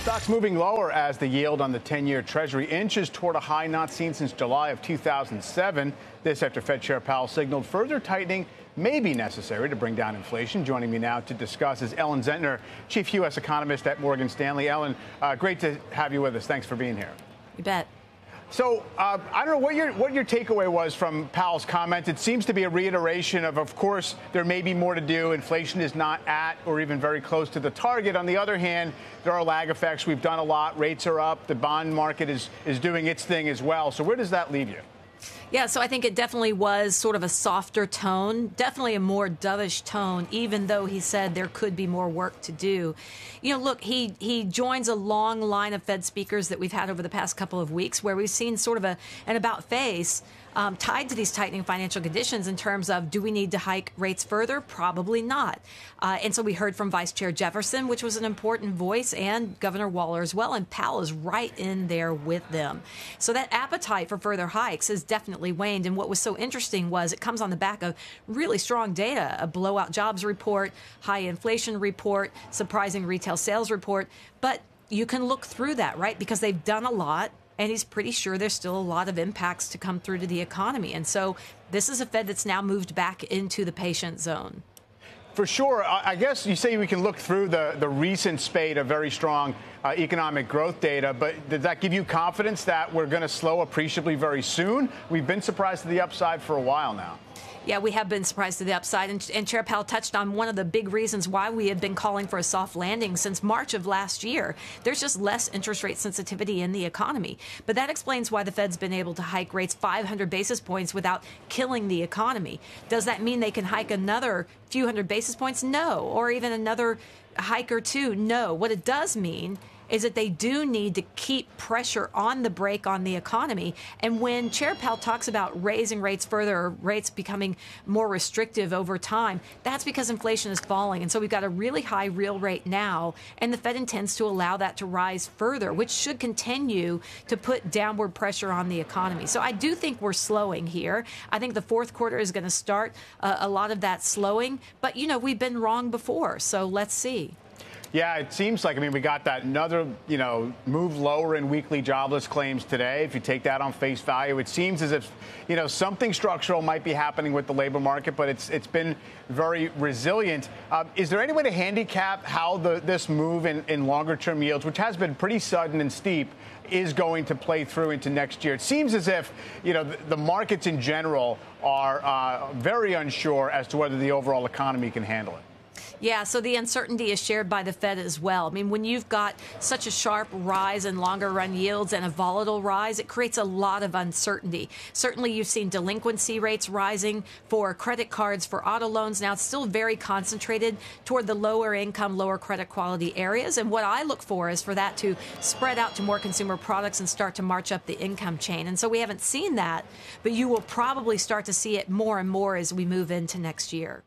Stocks moving lower as the yield on the 10-year Treasury inches toward a high not seen since July of 2007. This after Fed Chair Powell signaled further tightening may be necessary to bring down inflation. Joining me now to discuss is Ellen Zentner, Chief U.S. Economist at Morgan Stanley. Ellen, great to have you with us. Thanks for being here. You bet. So I don't know what your takeaway was from Powell's comment. It seems to be a reiteration of course, there may be more to do. Inflation is not at or even very close to the target. On the other hand, there are lag effects. We've done a lot. Rates are up. The bond market is doing its thing as well. So where does that leave you? Yeah, so I think it definitely was sort of a softer tone, definitely a more dovish tone, even though he said there could be more work to do. You know, look, he joins a long line of Fed speakers that we've had over the past couple of weeks where we've seen sort of an about face tied to these tightening financial conditions in terms of, do we need to hike rates further? Probably not. And so we heard from Vice Chair Jefferson, which was an important voice, and Governor Waller as well. And Powell is right in there with them. So that appetite for further hikes has definitely waned. And what was so interesting was it comes on the back of really strong data, a blowout jobs report, high inflation report, surprising retail sales report. But you can look through that, right? Because they've done a lot. And he's pretty sure there's still a lot of impacts to come through to the economy. And so this is a Fed that's now moved back into the patient zone. For sure. I guess you say we can look through the recent spate of very strong economic growth data, but does that give you confidence that we're going to slow appreciably very soon? We've been surprised to the upside for a while now. Yeah, we have been surprised to the upside. And Chair Powell touched on one of the big reasons why we have been calling for a soft landing since March of last year. There's just less interest rate sensitivity in the economy. But that explains why the Fed's been able to hike rates 500 basis points without killing the economy. Does that mean they can hike another few hundred basis points? No. Or even another hike or two? No. What it does mean is that they do need to keep pressure on the brake on the economy. And when Chair Powell talks about raising rates further, or rates becoming more restrictive over time, that's because inflation is falling. And so we've got a really high real rate now, and the Fed intends to allow that to rise further, which should continue to put downward pressure on the economy. So I do think we're slowing here. I think the fourth quarter is going to start a lot of that slowing. But, you know, we've been wrong before, so let's see. Yeah, it seems like, we got that another, move lower in weekly jobless claims today. If you take that on face value, it seems as if, something structural might be happening with the labor market, but it's been very resilient. Is there any way to handicap how this move in longer term yields, which has been pretty sudden and steep, is going to play through into next year? It seems as if, the markets in general are very unsure as to whether the overall economy can handle it. Yeah, so the uncertainty is shared by the Fed as well. I mean, when you've got such a sharp rise in longer run yields and a volatile rise, it creates a lot of uncertainty. Certainly, you've seen delinquency rates rising for credit cards, for auto loans. Now, it's still very concentrated toward the lower income, lower credit quality areas. And what I look for is for that to spread out to more consumer products and start to march up the income chain. And so we haven't seen that, but you will probably start to see it more and more as we move into next year.